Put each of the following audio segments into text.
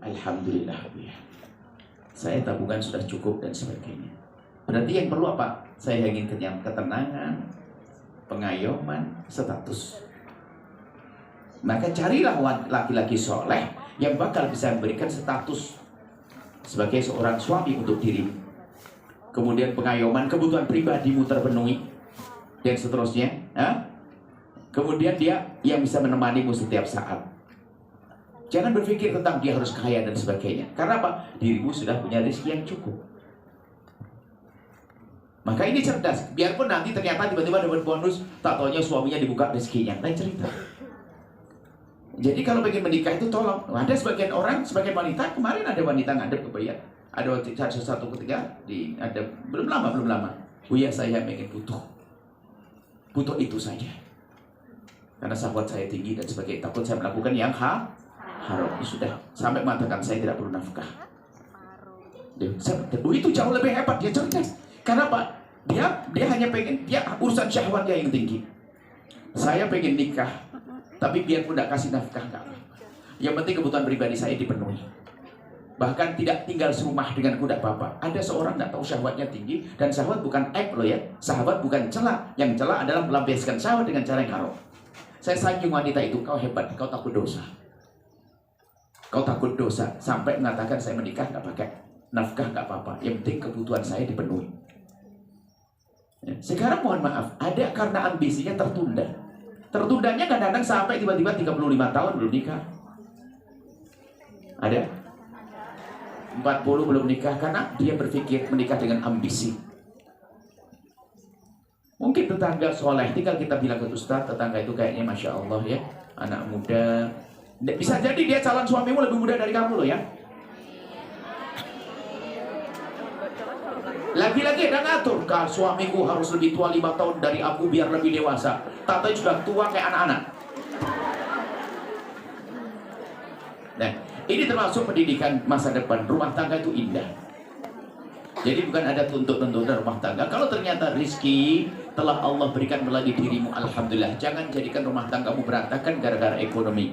Alhamdulillah, ya. Saya tabungan sudah cukup dan sebagainya. Berarti yang perlu apa? Saya ingin ketenangan, pengayoman, status. Maka carilah laki-laki soleh yang bakal bisa memberikan status sebagai seorang suami untuk dirimu. Kemudian pengayoman, kebutuhan pribadimu terpenuhi, dan seterusnya. Kemudian dia yang bisa menemanimu setiap saat. Jangan berpikir tentang dia harus kaya dan sebagainya. Karena apa? Dirimu sudah punya rezeki yang cukup. Maka ini cerdas. Biarpun nanti ternyata tiba-tiba dapat bonus, tak taunya suaminya dibuka rezekinya. Lain cerita. Jadi kalau pengen menikah itu tolong. Ada sebagian orang, sebagian wanita. Kemarin ada wanita ngadep ke Buya. Ada satu ketika belum lama. Buya, saya pengen butuh itu saja. Karena sahabat saya tinggi dan sebagainya. Takut saya melakukan yang haram. Sudah sampai mengatakan saya tidak perlu nafkah. Itu jauh lebih hebat, dia cerdas. Karena apa? Dia hanya pengen, dia urusan syahwatnya yang tinggi. Saya pengen nikah, tapi biarpun tidak kasih nafkah enggak apa-apa. Yang penting kebutuhan pribadi saya dipenuhi. Bahkan tidak tinggal serumah denganku tidak apa-apa. Ada seorang tidak tahu syahwatnya tinggi, dan syahwat bukan aib loh ya. Syahwat bukan celah. Yang celah adalah melampiaskan syahwat dengan cara yang haram. Saya sanjung wanita itu, kau hebat, kau takut dosa. Kau takut dosa, sampai mengatakan saya menikah nggak pakai nafkah nggak apa-apa. Yang penting kebutuhan saya dipenuhi. Sekarang mohon maaf, ada karena ambisinya tertunda. Tertundanya kadang-kadang sampai tiba-tiba 35 tahun belum nikah. Ada 40 belum nikah karena dia berpikir menikah dengan ambisi. Mungkin tetangga soleh, tinggal kita bilang ke Ustaz, tetangga itu kayaknya Masya Allah ya, anak muda. Bisa jadi dia calon suamimu lebih muda dari kamu loh ya. Lagi-lagi ada ngatur, suamiku harus lebih tua 5 tahun dari aku biar lebih dewasa. Tatanya sudah tua kayak anak-anak. Nah, ini termasuk pendidikan masa depan. Rumah tangga itu indah. Jadi bukan ada tuntut-tuntutan rumah tangga. Kalau ternyata rizki telah Allah berikan melalui dirimu, alhamdulillah. Jangan jadikan rumah tanggamu berantakan gara-gara ekonomi.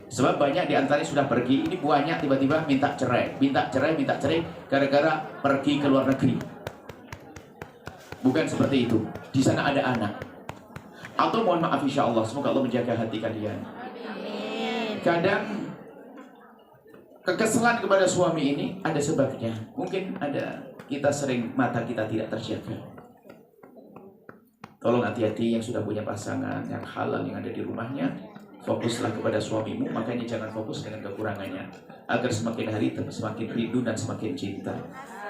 Sebab banyak diantaranya sudah pergi, ini buahnya tiba-tiba minta cerai gara-gara pergi ke luar negeri. Bukan seperti itu. Di sana ada anak. Atau mohon maaf insya Allah, semoga Allah menjaga hati kalian. Kadang kekesalan kepada suami ini ada sebabnya. Mungkin ada kita sering mata kita tidak terjaga. Tolong hati-hati yang sudah punya pasangan yang halal yang ada di rumahnya. Fokuslah kepada suamimu, makanya jangan fokus dengan kekurangannya. Agar semakin hari semakin rindu dan semakin cinta.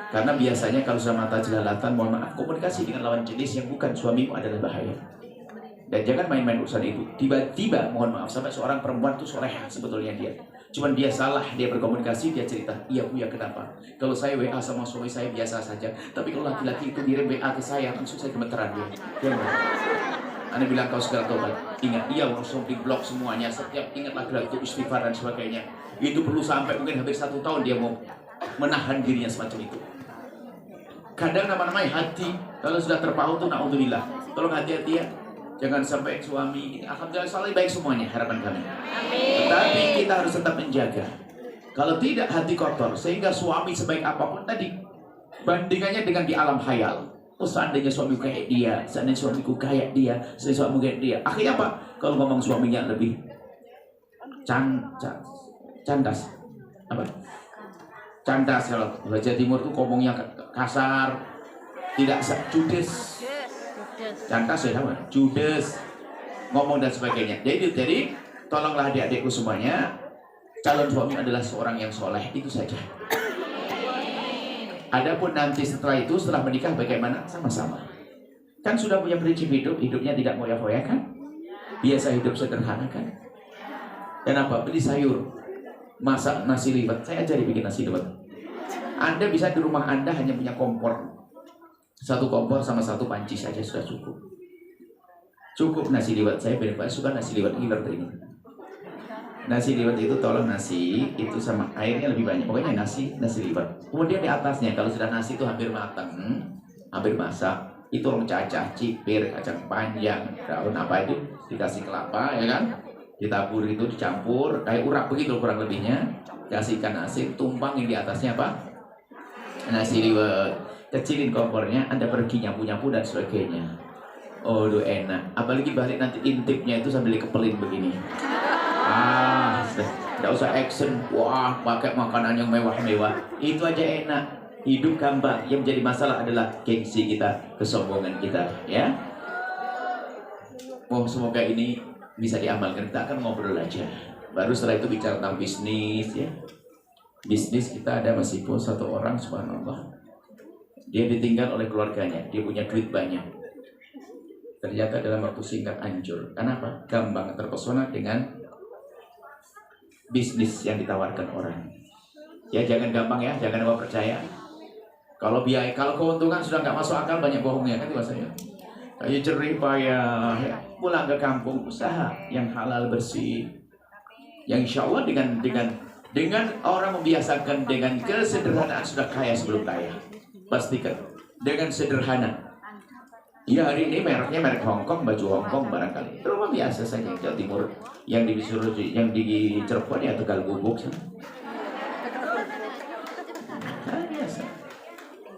Karena biasanya kalau sudah mata jelalatan, mohon maaf, komunikasi dengan lawan jenis yang bukan suamimu adalah bahaya. Dan jangan main-main urusan itu. Tiba-tiba, mohon maaf, sampai seorang perempuan itu soleha sebetulnya dia. Cuman dia salah, dia berkomunikasi, dia cerita, iya Bu ya kenapa? Kalau saya WA sama suami saya biasa saja, tapi kalau laki-laki itu ngirim WA ke saya, langsung saya gemeteran dia. Ya, Anda bilang kau segala tobat. Ingat, iya langsung di blok semuanya. Setiap ingat lagi-lagi itu istighfar dan sebagainya. Itu perlu sampai mungkin hampir 1 tahun dia mau menahan dirinya semacam itu. Kadang nama-namanya hati, kalau sudah terpaut tuh na'udzubillah. Tolong hati-hati ya. Jangan sampai suami ini, alhamdulillah saleh baik semuanya, harapan kami. Amin. Tetapi kita harus tetap menjaga. Kalau tidak hati kotor, sehingga suami sebaik apapun tadi, bandingannya dengan di alam khayal. Oh seandainya suamiku kayak dia, seandainya suamiku kayak dia, seandainya suamiku kayak dia. Akhirnya apa? Kalau ngomong suaminya lebih candas. Apa? Candas, kalau Jawa Timur tuh ngomongnya kasar, tidak judes. Candas ya sama, judes, ngomong dan sebagainya. Jadi tolonglah adik-adikku semuanya, calon suami adalah seorang yang soleh, itu saja. Adapun nanti setelah itu, setelah menikah bagaimana? Sama-sama. Kan sudah punya prinsip hidup, hidupnya tidak moya-moya kan? Biasa hidup sederhana kan? Dan apa? Beli sayur, masak nasi liwet. Saya ajari bikin nasi liwet. Anda bisa di rumah Anda hanya punya kompor. 1 kompor sama 1 panci saja sudah cukup. Cukup nasi liwet. Saya benar-benar suka nasi liwet ngiler ini. Nasi liwet itu tolong nasi itu sama airnya lebih banyak. Pokoknya nasi liwet. Kemudian di atasnya kalau sudah nasi itu hampir matang, hampir masak, itu orang cacah, cipir, kacang panjang, daun apa itu dikasih kelapa ya kan? ditabur itu, dicampur kayak urap begitu kurang lebihnya, kasihkan nasi, tumpangin di atasnya apa, nasi liwet, kecilin kompornya, Anda pergi nyapu-nyapu dan sebagainya. Oh, enak. Apalagi balik nanti intipnya itu sambil dikepelin begini. Tidak usah action, wah pakai makanan yang mewah-mewah, itu aja enak. Hidup gampang. Yang menjadi masalah adalah gengsi kita, kesombongan kita, ya. Oh, semoga ini bisa diamalkan. Kita akan ngobrol aja. Baru setelah itu bicara tentang bisnis, ya. Bisnis kita ada Mas Ipo, satu orang, subhanallah. Dia ditinggal oleh keluarganya, dia punya duit banyak. Ternyata dalam waktu singkat hancur. Kenapa? Gampang terpesona dengan bisnis yang ditawarkan orang. Ya jangan gampang ya, jangan apa percaya. Kalau biaya, kalau keuntungan sudah nggak masuk akal, banyak bohongnya kan bahasanya. Kayak jerih payah, ya. Pulang ke kampung, usaha yang halal bersih. Yang insya Allah dengan orang membiasakan dengan kesederhanaan sudah kaya sebelum kaya. Pastikan dengan sederhana. Ya hari ini mereknya merek Hongkong, baju Hongkong barangkali. Rumah biasa saja Jawa Timur, yang di Cirebon ya Tegal Gubuk. Nah, biasa.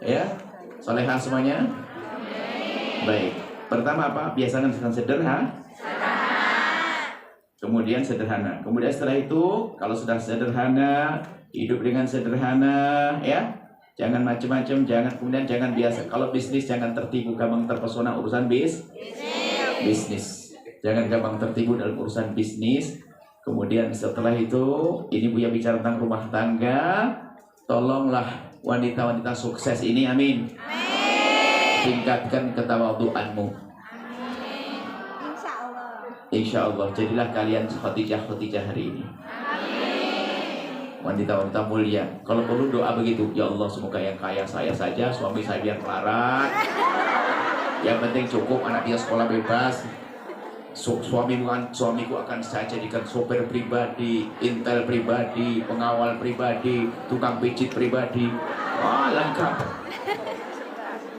Ya, solehah semuanya. Baik. Pertama apa? Biasakan dengan sederhana. Kemudian sederhana. Kemudian setelah itu, kalau sudah sederhana, hidup dengan sederhana, ya. Jangan macam-macam, jangan biasa. Kalau bisnis jangan tertipu, gampang terpesona urusan bisnis. Jangan gampang tertipu dalam urusan bisnis. Kemudian setelah itu, ini Buya bicara tentang rumah tangga. Tolonglah wanita-wanita sukses ini, amin. Tingkatkan ketawaduanmu. Insya Allah, jadilah kalian Khadijah hari ini. Wanita-wanita mulia. Kalau perlu doa begitu, ya Allah semoga yang kaya saya saja, suami saya biar melarat. Yang penting cukup anak dia sekolah bebas. Suamiku akan saya jadikan sopir pribadi, intel pribadi, pengawal pribadi, tukang pijit pribadi. Wah, lengkap.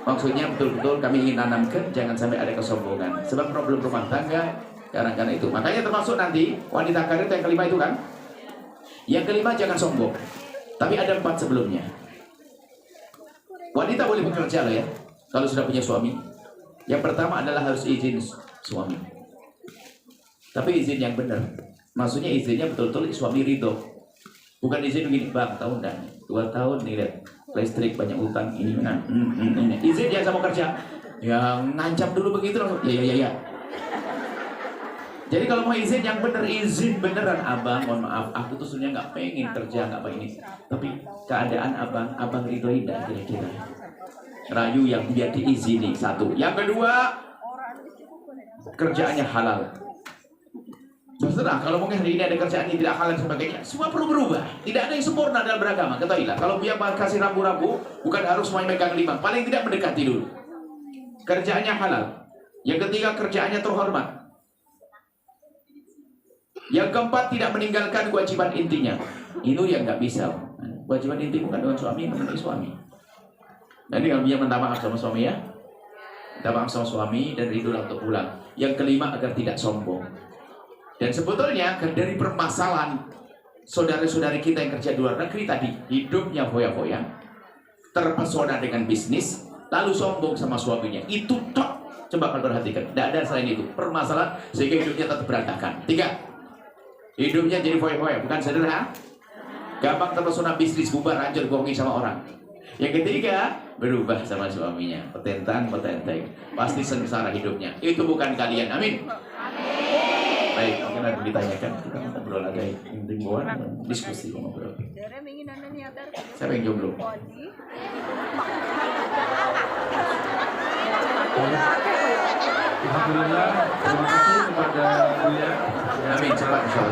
Maksudnya betul-betul kami ingin tanamkan jangan sampai ada kesombongan. Sebab problem rumah tangga karena itu. Makanya termasuk nanti wanita karir yang kelima itu kan. Yang kelima jangan sombong. Tapi ada 4 sebelumnya. Wanita boleh bekerja loh ya, kalau sudah punya suami. Yang pertama adalah harus izin suami. Tapi izin yang benar. Maksudnya izinnya betul-betul suami ridho. Bukan izin begini, bang, tahun dan 2 tahun nih lihat listrik banyak utang ini mana. Izin dia sama kerja. Yang ngancam dulu begitu langsung. Ya. Jadi kalau mau izin yang bener, izin beneran abang, mohon maaf, aku tuh sebenarnya nggak pengen kerja, nggak pengen ini. Tapi keadaan abang ridhoi tidak kira-kira. Rayu yang biar diizini, satu. Yang kedua, kerjaannya halal. Terserah, kalau mungkin hari ini ada kerjaan yang tidak halal dan sebagainya, semua perlu berubah. Tidak ada yang sempurna dalam beragama, ketahuilah. Kalau dia kasih rambu-rambu, bukan harus semuanya megang 5, paling tidak mendekati dulu. Kerjaannya halal. Yang ketiga, kerjaannya terhormat. Yang keempat, tidak meninggalkan kewajiban intinya. Itu yang nggak bisa. Kewajiban inti bukan dengan suami, mengenai suami. Nanti kalau dia minta maaf sama suami ya, minta maaf sama suami dan ridho untuk pulang. Yang kelima, agar tidak sombong. Dan sebetulnya dari permasalahan saudara-saudari kita yang kerja di luar negeri tadi, hidupnya foya-foya, terpesona dengan bisnis, lalu sombong sama suaminya. Itu tok. Coba kalian perhatikan. Tidak ada selain itu. Permasalahan sehingga hidupnya tetap berantakan. 3. Hidupnya jadi foya-foya, bukan sederhana. Gampang terpesona bisnis, bubar, hancur, bohongi sama orang. Yang ketiga, berubah sama suaminya. Petentang. Pasti sengsara hidupnya. Itu bukan kalian, amin. Baik, mungkin ada ditanyakan. Kita ngobrol ada himbauan, diskusi ngobrol. Siapa yang jomblo? Alhamdulillah, terima kasih kepada Buya. Amin, cepat insya Allah.